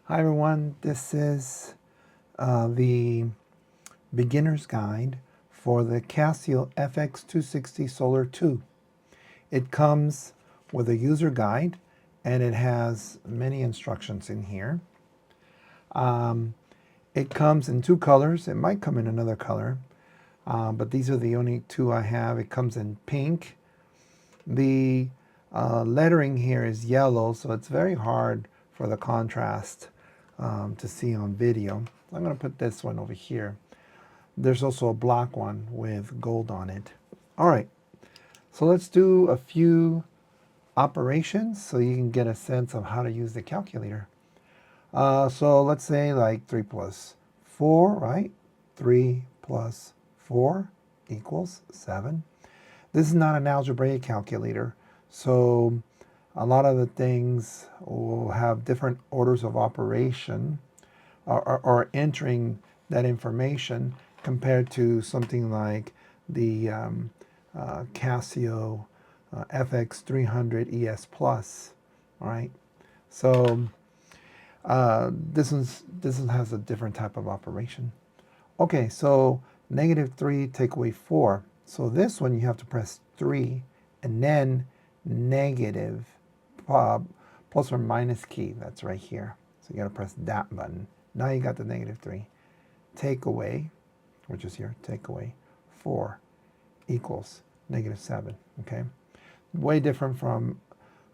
Hi everyone, this is the beginner's guide for the Casio FX-260 Solar II. It comes with a user guide and it has many instructions in here. It comes in two colors. It might come in another color, but these are the only two I have. It comes in pink. The lettering here is yellow, so it's very hard for the contrast to see on video. I'm going to put this one over here. There's also a black one with gold on it. All right, so let's do a few operations so you can get a sense of how to use the calculator. So let's say like 3 plus 4, right? 3 plus 4 equals 7. This is not an algebraic calculator, so a lot of the things will have different orders of operation or entering that information compared to something like the Casio FX-300 ES Plus, right? So this one has a different type of operation. Okay, so -3 take away 4. So this one you have to press 3 and then negative plus or minus key. That's right here. So you got to press that button. Now you got the -3. Take away, which is here, take away 4 equals -7. Okay, way different from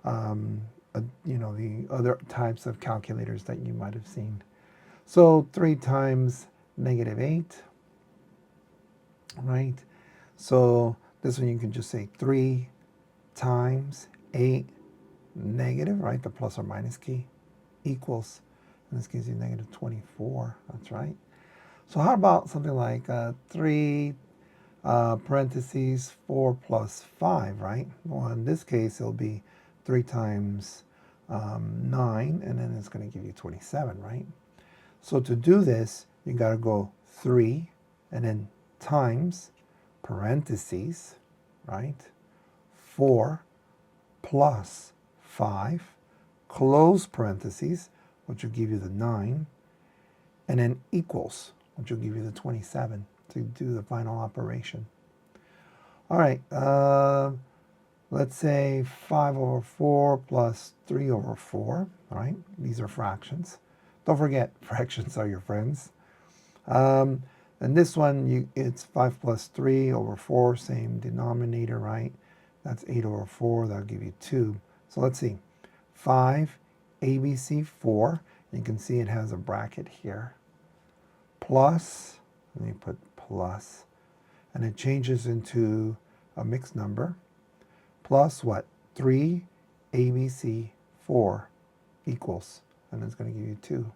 the other types of calculators that you might have seen. So 3 times -8, right? So this one you can just say 3 times 8 negative, right? The plus or minus key equals, and this gives you -24. That's right. So how about something like 3 parentheses 4 plus 5, right? Well, in this case, it'll be 3 times 9, and then it's going to give you 27, right? So to do this, you got to go 3, and then times parentheses, right? 4 plus 5, close parentheses, which will give you the 9, and then equals, which will give you the 27 to do the final operation. All right, let's say 5 over 4 plus 3 over 4, all right? These are fractions. Don't forget, fractions are your friends. And this one, it's 5 plus 3 over 4, same denominator, right? That's 8 over 4, that'll give you 2. So let's see, 5, ABC 4, you can see it has a bracket here, plus, let me put plus, and it changes into a mixed number, plus what? 3 ABC 4 equals, and it's going to give you 2.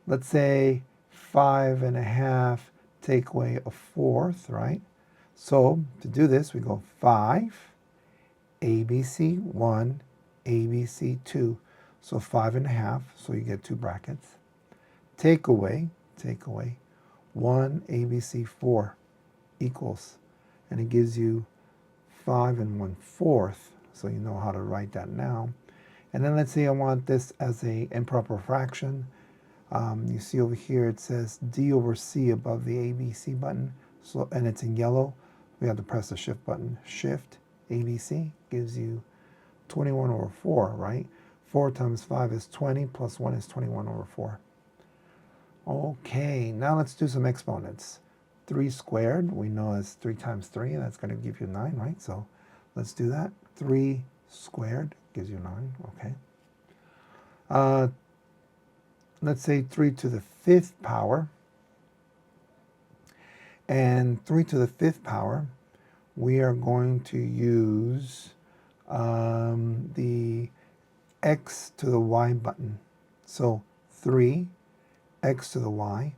Let's say 5.5 take away a fourth, right? So to do this, we go 5, ABC 1, ABC 2. So 5.5, so you get 2 brackets. Take away 1 ABC 4 equals, and it gives you 5 1/4, so you know how to write that now. And then let's say I want this as a improper fraction. You see over here it says D over C above the ABC button, so, and it's in yellow. We have to press the shift button. Shift ABC gives you 21 over 4, right? 4 times 5 is 20, plus 1 is 21 over 4. Okay, now let's do some exponents. 3 squared, we know is 3 times 3, and that's going to give you 9, right? So let's do that. 3 squared gives you 9, okay. Let's say 3 to the 5th power. And 3 to the 5th power, we are going to use the x to the y button. So 3 x to the y,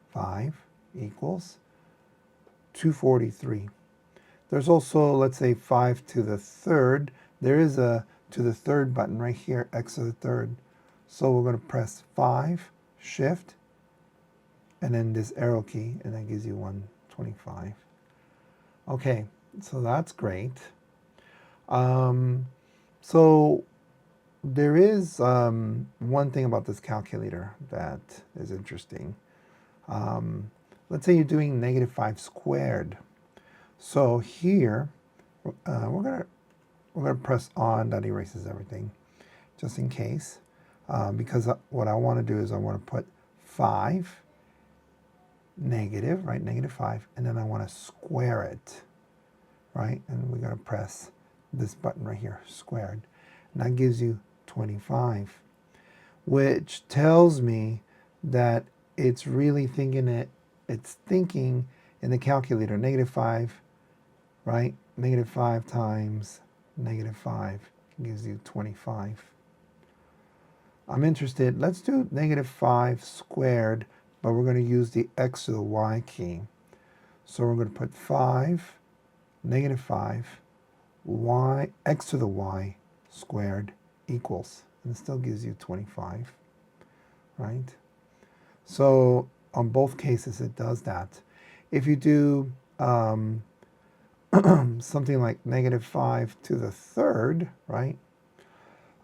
5, equals 243. There's also, let's say, 5 to the 3rd. There is a to the 3rd button right here, x to the 3rd. So we're going to press 5, shift, and then this arrow key, and that gives you 125. Okay, so that's great. So there is one thing about this calculator that is interesting. Let's say you're doing negative 5 squared. So here, we're gonna press on. That erases everything, just in case. Because what I want to do is I want to put 5 negative, right? Negative 5, and then I want to square it, right? And we're going to press this button right here, squared. And that gives you 25, which tells me that it's really thinking it's thinking in the calculator, negative 5, right? Negative 5 times negative 5 gives you 25. I'm interested, let's do negative 5 squared, but we're going to use the x to the y key. So we're going to put 5, negative 5, y, x to the y squared equals, and it still gives you 25, right? So on both cases it does that. If you do something like negative 5 to the third, right?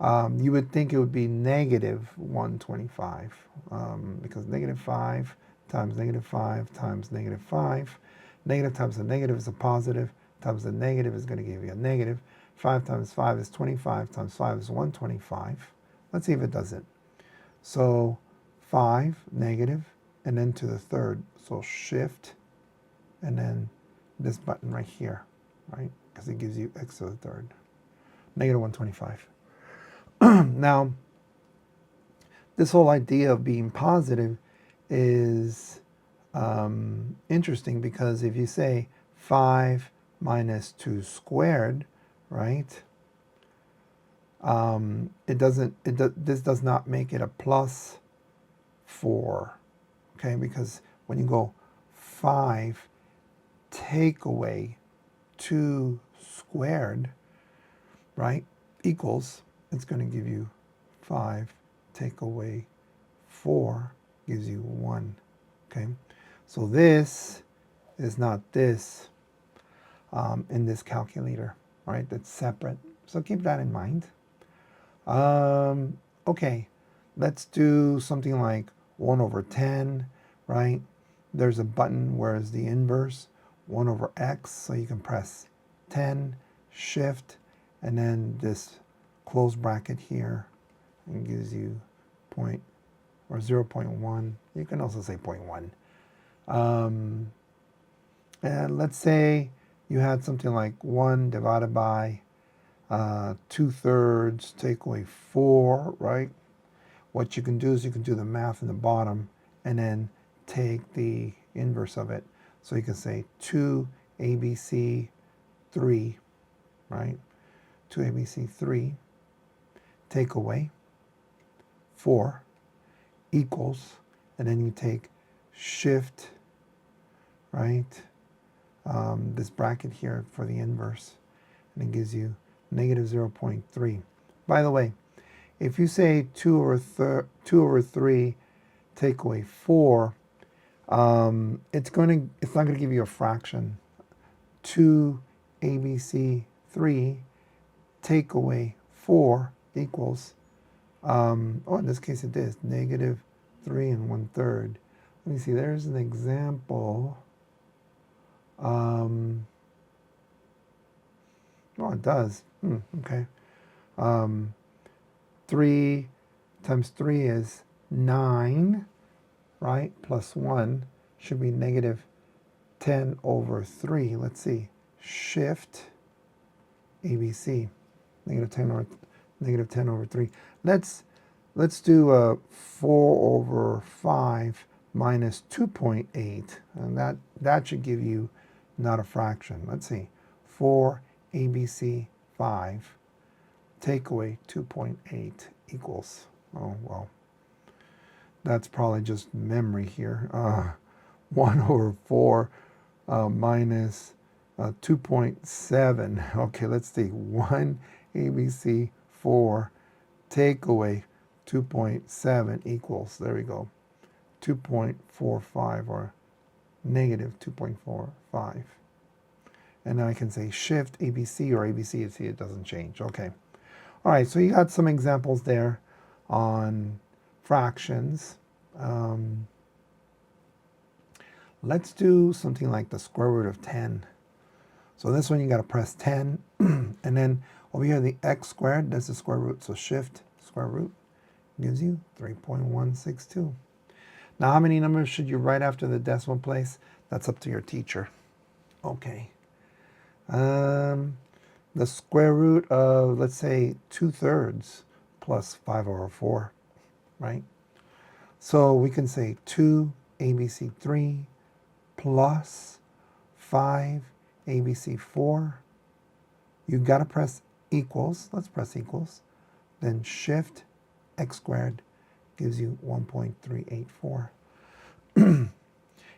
You would think it would be negative 125 because negative 5 times negative 5 times negative 5. Negative times a negative is a positive, times a negative is going to give you a negative. 5 times 5 is 25, times 5 is 125. Let's see if it does it. So 5, negative, and then to the third. So shift, and then this button right here, right? Because it gives you x to the third. Negative 125. Now, this whole idea of being positive is interesting because if you say 5 minus 2 squared, right? This does not make it a plus 4, okay? Because when you go 5 take away 2 squared, right, equals, it's going to give you 5 take away 4 gives you 1, okay? So this is not this in this calculator, right? That's separate. So keep that in mind. Okay, let's do something like 1 over 10, right? There's a button where it's the inverse, 1 over x, so you can press 10, shift, and then this close bracket here, and gives you 0.1. You can also say 0.1. And let's say you had something like 1 divided by 2/3 take away 4, right? What you can do is you can do the math in the bottom and then take the inverse of it. So you can say 2ABC 3, right? 2ABC 3 take away 4 equals, and then you take shift, right? This bracket here for the inverse, and it gives you negative 0.3. By the way, if you say 2 over 3 take away 4, it's not going to give you a fraction. 2ABC 3 take away 4 equals, in this case it is negative 3 1/3. Let me see, there's an example. It does. Okay. 3 times 3 is 9, right? Plus 1 should be negative 10 over 3. Let's see. Shift ABC. Negative 10 over 3. Let's do 4 over 5 minus 2.8. And that should give you not a fraction. Let's see. 4 ABC 5 take away 2.8 equals, oh, well, that's probably just memory here. 1 over 4 minus 2.7. Okay, let's see. 1 ABC 4 take away 2.7 equals, there we go, 2.45 or negative 2.45. And then I can say shift ABC or ABC, see it doesn't change. Okay. All right, so you got some examples there on fractions. Um, let's do something like the square root of 10. So this one you got to press 10, and then over here the x squared, that's the square root, so shift square root gives you 3.162. Now how many numbers should you write after the decimal place? That's up to your teacher. Okay. The square root of, let's say, 2/3 plus 5/4, right? So we can say 2 ABC3 plus 5 ABC4. You got to press equals. Let's press equals. Then shift x squared gives you 1.384.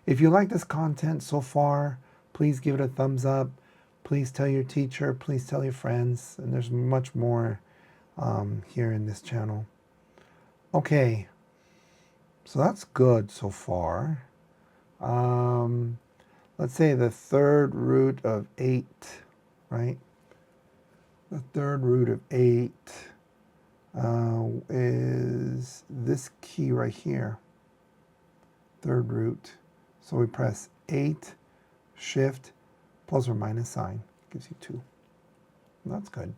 If you like this content so far, please give it a thumbs up. Please tell your teacher. Please tell your friends. And there's much more here in this channel. Okay, so that's good so far. Let's say the third root of 8, right? The third root of 8 is this key right here, third root. So we press 8, shift, plus or minus sign, gives you 2. That's good.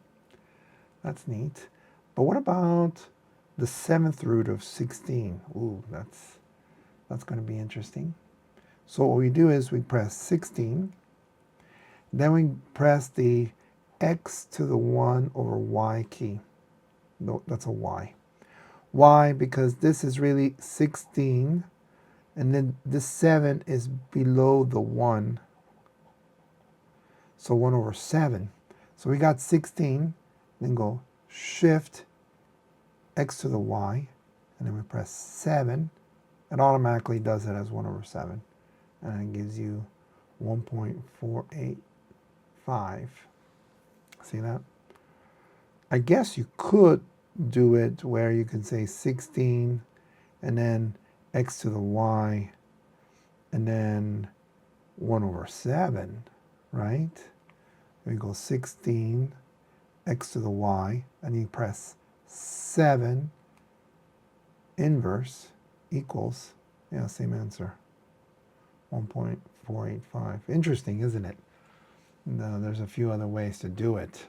That's neat. But what about the seventh root of 16? Ooh, that's going to be interesting. So what we do is we press 16, then we press the x to the 1 over y key. No, that's a y. Why? Because this is really 16, and then this 7 is below the 1. So 1 over 7. So we got 16, then go shift x to the y, and then we press 7. It automatically does it as 1 over 7. And it gives you 1.485. See that? I guess you could do it where you can say 16 and then x to the y and then 1 over 7, right? We go 16 x to the y, and you press 7 inverse equals, yeah, same answer, 1.485. Interesting, isn't it? No, there's a few other ways to do it.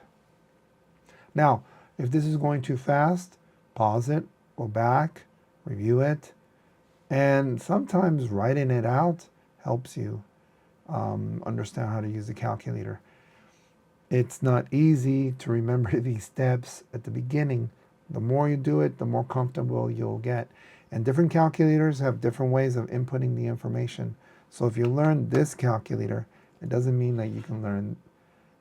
Now, if this is going too fast, pause it, go back, review it, and sometimes writing it out helps you understand how to use the calculator. It's not easy to remember these steps at the beginning. The more you do it, the more comfortable you'll get. And different calculators have different ways of inputting the information. So if you learn this calculator, it doesn't mean that you can learn,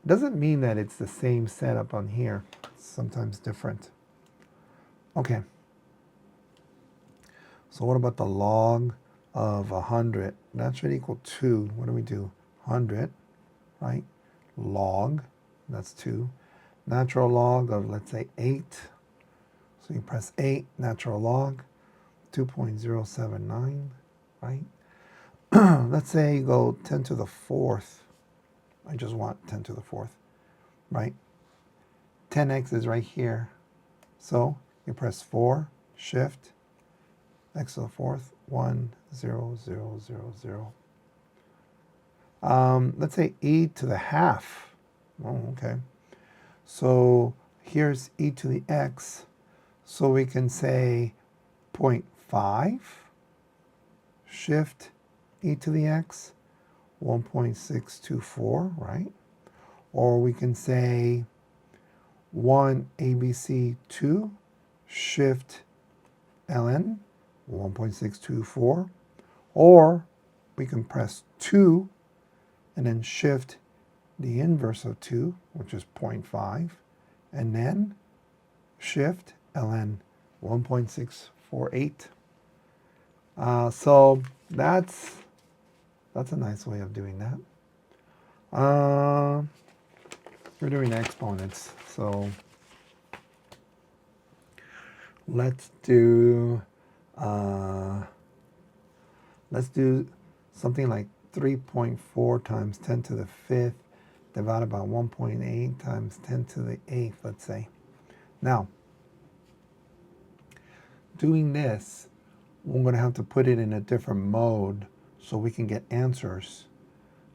it doesn't mean that it's the same setup on here. It's sometimes different. Okay. So what about the log of 100? That should equal 2. What do we do? 100, right? Log, that's 2. Natural log of, let's say, 8. So you press 8, natural log, 2.079, right? Let's say you go 10 to the 4th. I just want 10 to the 4th, right? 10x is right here. So you press 4, shift, x to the 4th, 1, 0, 0, 0, 0. Let's say e to the half. Oh, okay. So here's e to the x. So we can say 0.5, shift e to the x, 1.624, right? Or we can say 1 ABC 2, shift ln, 1.624. Or we can press 2 and then shift the inverse of 2, which is 0.5, and then shift ln 1.648. So that's a nice way of doing that. We're doing exponents, so let's do something like 3.4 times 10 to the 5th divided by 1.8 times 10 to the 8th, let's say. Now, doing this, we're going to have to put it in a different mode so we can get answers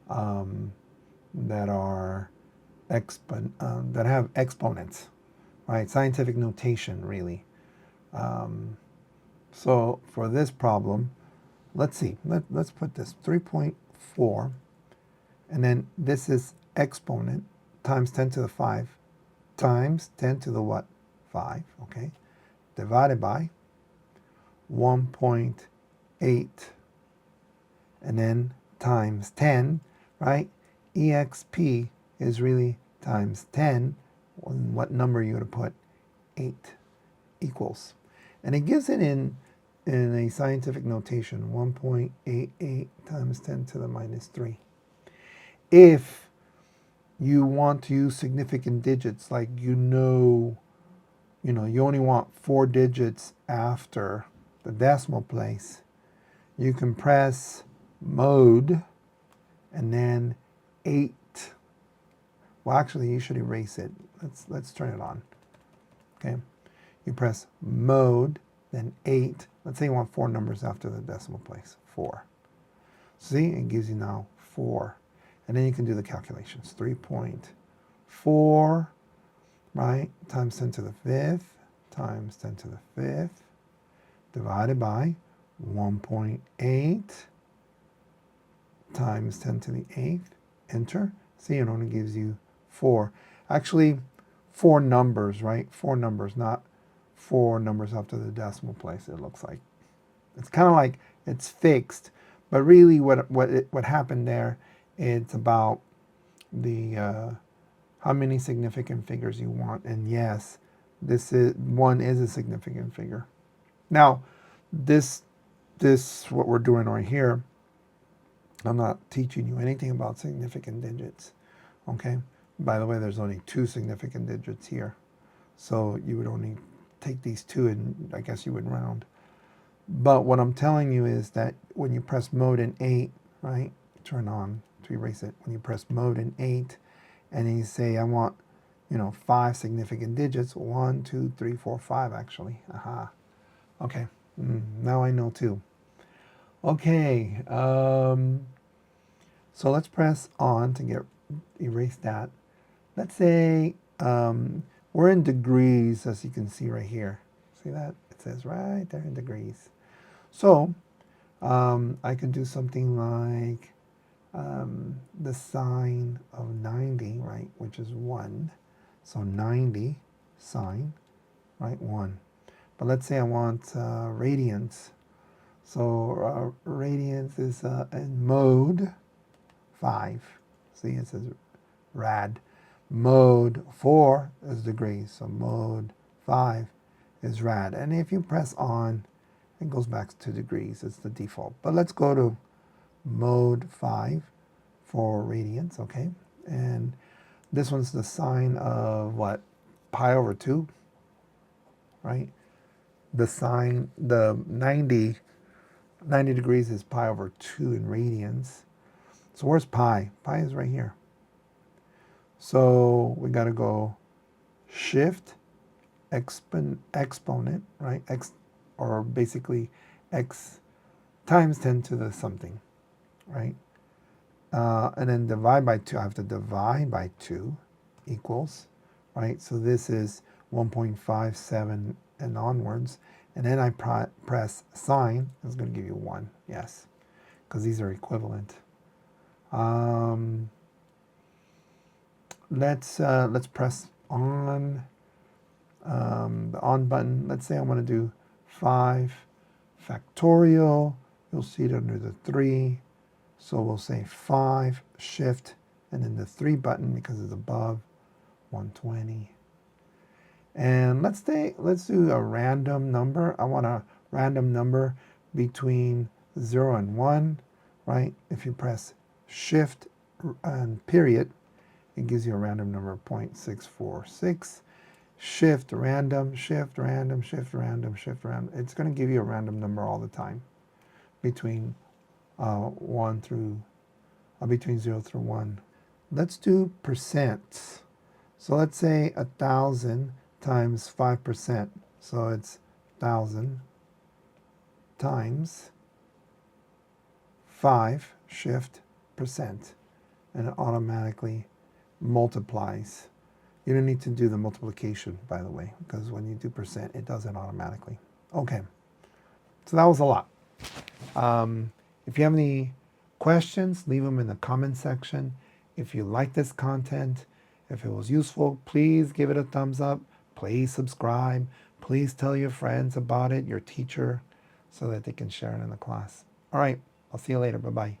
that are that have exponents, right? Scientific notation, really. So for this problem, let's see. Let's put this 3.4, and then this is exponent times 10 to the 5 times 10 to the what? 5, okay? Divided by 1.8, and then times 10, right? EXP is really times 10. What number you going to put? 8 equals. And it gives it in a scientific notation, 1.88 times 10 to the minus 3. If you want to use significant digits, like you only want 4 digits after the decimal place, you can press mode and then 8. Well, actually, you should erase it. Let's turn it on. Okay, you press mode, then 8. Let's say you want 4 numbers after the decimal place. 4. See, it gives you now 4, and then you can do the calculations. 3.4, right, times 10 to the 5th times 10 to the 5th divided by 1.8 times 10 to the 8th. Enter. See, it only gives you 4. Actually, 4 numbers, right? 4 numbers, not 4 numbers after the decimal place, it looks like. It's kind of like it's fixed, but really what happened there, it's about the how many significant figures you want. And yes, one is a significant figure. Now, this what we're doing right here, I'm not teaching you anything about significant digits, okay? By the way, there's only 2 significant digits here. So you would only take these 2 and I guess you would round. But what I'm telling you is that when you press mode in 8, right? Turn on to erase it. When you press mode in 8 and then you say, I want, 5 significant digits, 1, 2, 3, 4, 5 actually. Aha. Okay, now I know too. Okay, so let's press on to erase that. Let's say we're in degrees, as you can see right here. See that? It says right there in degrees. So I can do something like the sine of 90, right, which is 1. So 90 sine, right, 1. But let's say I want radians. So radians is in mode 5. See, it says rad. Mode 4 is degrees. So mode 5 is rad. And if you press on, it goes back to degrees. It's the default. But let's go to mode 5 for radians, okay? And this one's the sine of what? Pi over 2, right? The sine, the 90 degrees is pi over 2 in radians. So where's pi? Pi is right here. So we got to go shift exponent, right? Or basically x times 10 to the something, right? And then divide by 2. I have to divide by 2 equals, right? So this is 1.57 and onwards. And then I press sine. It's going to give you 1, yes, because these are equivalent. Let's press on, the on button. Let's say I want to do 5 factorial. You'll see it under the 3. So we'll say 5, shift, and then the 3 button because it's above 120. And let's do a random number. I want a random number between 0 and 1, right? If you press shift and period, it gives you a random number of 0.646. Shift random, shift random, shift random, shift random. It's going to give you a random number all the time between 0 through 1. Let's do percents. So let's say 1,000 times 5%. So it's 1,000 times 5 shift percent, and it automatically multiplies. You don't need to do the multiplication, by the way, because when you do percent, it does it automatically. Okay, so that was a lot. If you have any questions, leave them in the comment section. If you like this content, if it was useful, please give it a thumbs up. Please subscribe. Please tell your friends about it, your teacher, so that they can share it in the class. All right, I'll see you later. Bye-bye.